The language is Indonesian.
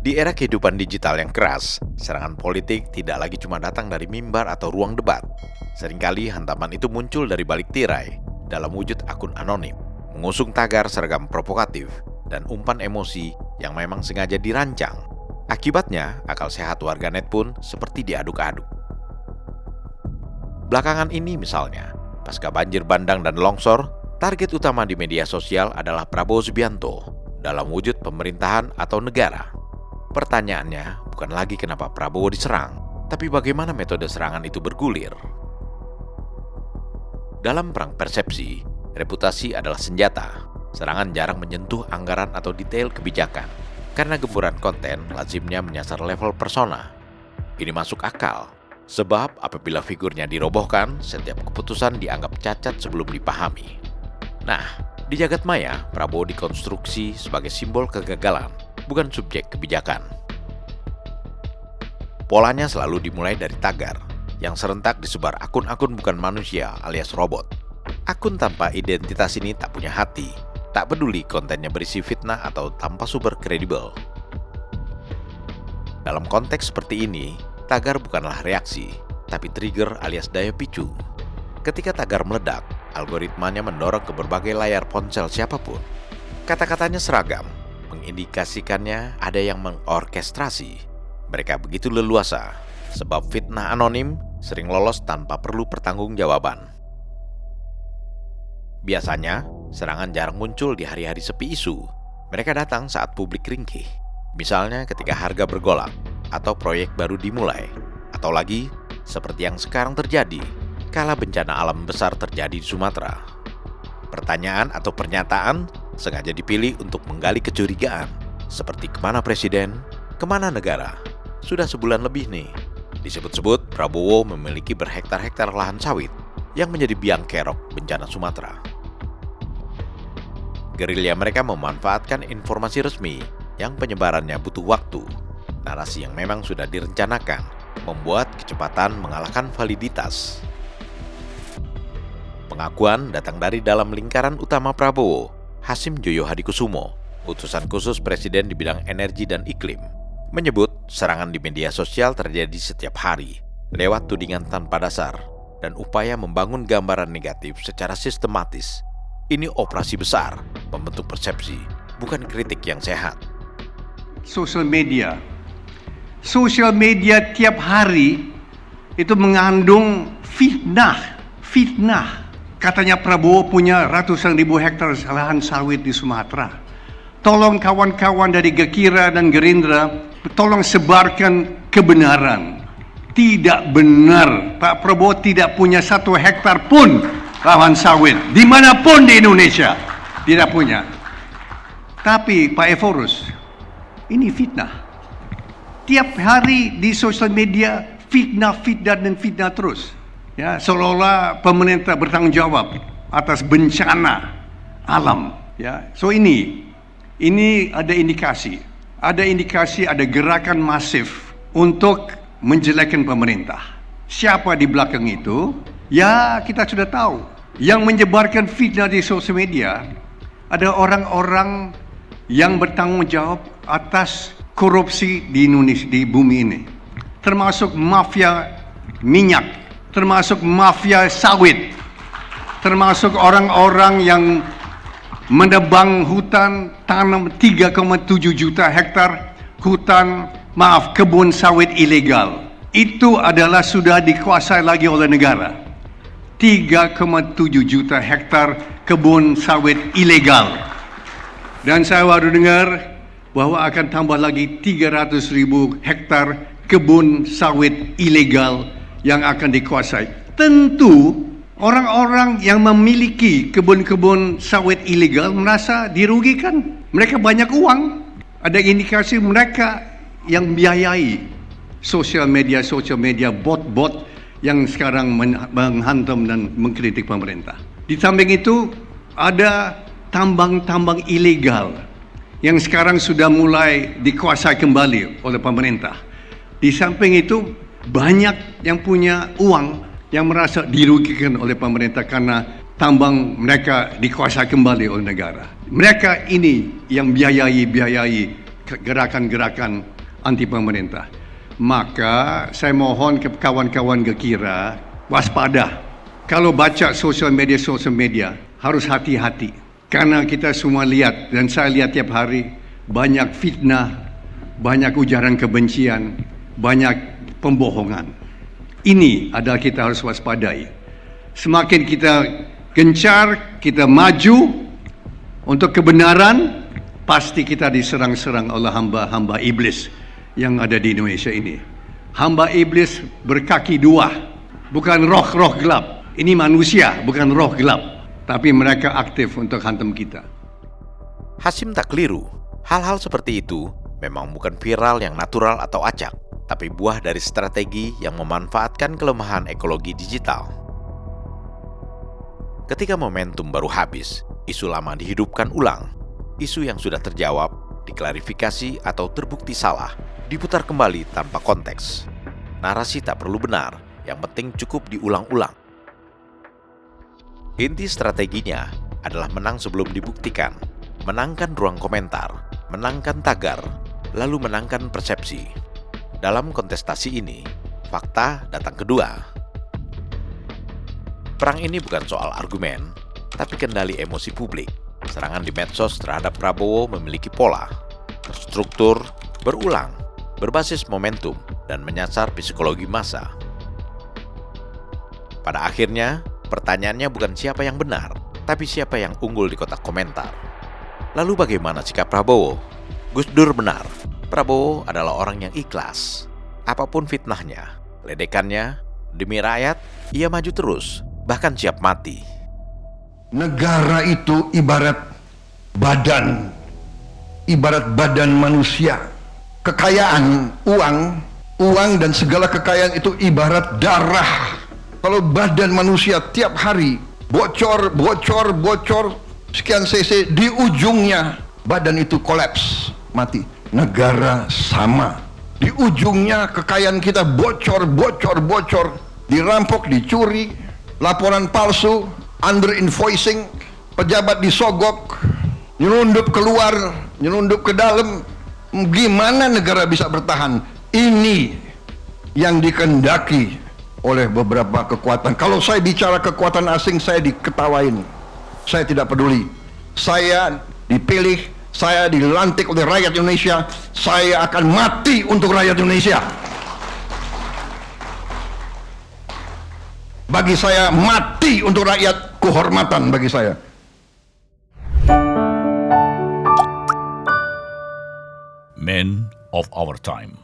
Di era kehidupan digital yang keras, serangan politik tidak lagi cuma datang dari mimbar atau ruang debat. Seringkali hantaman itu muncul dari balik tirai, dalam wujud akun anonim, mengusung tagar seragam provokatif, dan umpan emosi yang memang sengaja dirancang. Akibatnya, akal sehat warganet pun seperti diaduk-aduk. Belakangan ini misalnya, pasca banjir bandang dan longsor, target utama di media sosial adalah Prabowo Subianto dalam wujud pemerintahan atau negara. Pertanyaannya bukan lagi kenapa Prabowo diserang, tapi bagaimana metode serangan itu bergulir. Dalam perang persepsi, reputasi adalah senjata. Serangan jarang menyentuh anggaran atau detail kebijakan, karena gempuran konten lazimnya menyasar level persona. Ini masuk akal, sebab apabila figurnya dirobohkan, setiap keputusan dianggap cacat sebelum dipahami. Nah, di jagat maya, Prabowo dikonstruksi sebagai simbol kegagalan, bukan subjek kebijakan. Polanya selalu dimulai dari tagar, yang serentak disebar akun-akun bukan manusia alias robot. Akun tanpa identitas ini tak punya hati, tak peduli kontennya berisi fitnah atau tanpa sumber kredibel. Dalam konteks seperti ini, tagar bukanlah reaksi, tapi trigger alias daya picu. Ketika tagar meledak, algoritmanya mendorong ke berbagai layar ponsel siapapun. Kata-katanya seragam, mengindikasikannya ada yang mengorkestrasi. Mereka begitu leluasa, sebab fitnah anonim sering lolos tanpa perlu pertanggungjawaban. Biasanya, serangan jarang muncul di hari-hari sepi isu. Mereka datang saat publik ringkih. Misalnya ketika harga bergolak, atau proyek baru dimulai. Atau lagi, seperti yang sekarang terjadi, kala bencana alam besar terjadi di Sumatera. Pertanyaan atau pernyataan sengaja dipilih untuk menggali kecurigaan, seperti kemana presiden, kemana negara. Sudah sebulan lebih nih, disebut-sebut Prabowo memiliki berhektar-hektar lahan sawit yang menjadi biang kerok bencana Sumatera. Gerilya mereka memanfaatkan informasi resmi yang penyebarannya butuh waktu. Narasi yang memang sudah direncanakan membuat kecepatan mengalahkan validitas. Pengakuan datang dari dalam lingkaran utama Prabowo, Hasim Joyo Hadikusumo, utusan khusus Presiden di bidang energi dan iklim, menyebut serangan di media sosial terjadi setiap hari, lewat tudingan tanpa dasar, dan upaya membangun gambaran negatif secara sistematis. Ini operasi besar, membentuk persepsi, bukan kritik yang sehat. Sosial media tiap hari itu mengandung fitnah. Katanya Prabowo punya ratusan ribu hektar lahan sawit di Sumatera. Tolong kawan-kawan dari Gekira dan Gerindra, tolong sebarkan kebenaran. Tidak benar, Pak Prabowo tidak punya 1 hektar pun lahan sawit dimanapun di Indonesia, tidak punya. Tapi Pak Eforus, ini fitnah. Tiap hari di sosial media fitnah terus. Ya, seolah-olah pemerintah bertanggung jawab atas bencana alam. Ya, so ini ada indikasi, ada gerakan masif untuk menjelekkan pemerintah. Siapa di belakang itu? Ya, kita sudah tahu. Yang menyebarkan fitnah di sosial media ada orang-orang yang bertanggung jawab atas korupsi di Indonesia, di bumi ini, termasuk mafia minyak, termasuk mafia sawit, termasuk orang-orang yang menebang hutan, tanam 3,7 juta hektar kebun sawit ilegal. Itu adalah sudah dikuasai lagi oleh negara. 3,7 juta hektar kebun sawit ilegal. Dan saya baru dengar bahwa akan tambah lagi 300.000 hektar kebun sawit ilegal yang akan dikuasai. Tentu orang-orang yang memiliki kebun-kebun sawit ilegal merasa dirugikan. Mereka banyak uang. Ada indikasi mereka yang biayai sosial media bot-bot yang sekarang menghantam dan mengkritik pemerintah. Di samping itu ada tambang-tambang ilegal yang sekarang sudah mulai dikuasai kembali oleh pemerintah. Di samping itu banyak yang punya uang yang merasa dirugikan oleh pemerintah karena tambang mereka dikuasai kembali oleh negara. Mereka ini yang biayai gerakan-gerakan anti pemerintah. Maka saya mohon ke kawan-kawan Gekira waspada. Kalau baca sosial media harus hati-hati. Karena kita semua lihat, dan saya lihat tiap hari, banyak fitnah, banyak ujaran kebencian, banyak pembohongan. Ini adalah kita harus waspadai. Semakin kita gencar, kita maju untuk kebenaran, pasti kita diserang-serang oleh hamba-hamba iblis yang ada di Indonesia ini. Hamba iblis berkaki dua, bukan roh-roh gelap. Ini manusia, bukan roh gelap. Tapi mereka aktif untuk hantam kita. Hasyim tak keliru. Hal-hal seperti itu memang bukan viral yang natural atau acak, tapi buah dari strategi yang memanfaatkan kelemahan ekologi digital. Ketika momentum baru habis, isu lama dihidupkan ulang. Isu yang sudah terjawab, diklarifikasi atau terbukti salah, diputar kembali tanpa konteks. Narasi tak perlu benar, yang penting cukup diulang-ulang. Inti strateginya adalah menang sebelum dibuktikan, menangkan ruang komentar, menangkan tagar, lalu menangkan persepsi. Dalam kontestasi ini, fakta datang kedua. Perang ini bukan soal argumen, tapi kendali emosi publik. Serangan di medsos terhadap Prabowo memiliki pola, terstruktur, berulang, berbasis momentum, dan menyasar psikologi massa. Pada akhirnya, pertanyaannya bukan siapa yang benar, tapi siapa yang unggul di kotak komentar. Lalu bagaimana sikap Prabowo? Gus Dur benar, Prabowo adalah orang yang ikhlas. Apapun fitnahnya, ledekannya, demi rakyat, ia maju terus, bahkan siap mati. Negara itu ibarat badan manusia. Kekayaan, uang dan segala kekayaan itu ibarat darah. Kalau badan manusia tiap hari bocor sekian cc, di ujungnya badan itu kolaps, mati. Negara sama. Di ujungnya kekayaan kita bocor, dirampok, dicuri, laporan palsu, under invoicing, pejabat disogok, nyelundup keluar, nyelundup ke dalam. Gimana negara bisa bertahan? Ini yang dikehendaki oleh beberapa kekuatan. Kalau saya bicara kekuatan asing, saya diketawain. Saya tidak peduli. Saya dipilih, saya dilantik oleh rakyat Indonesia. Saya akan mati untuk rakyat Indonesia. Bagi saya, mati untuk rakyat, kehormatan bagi saya. Men of our time.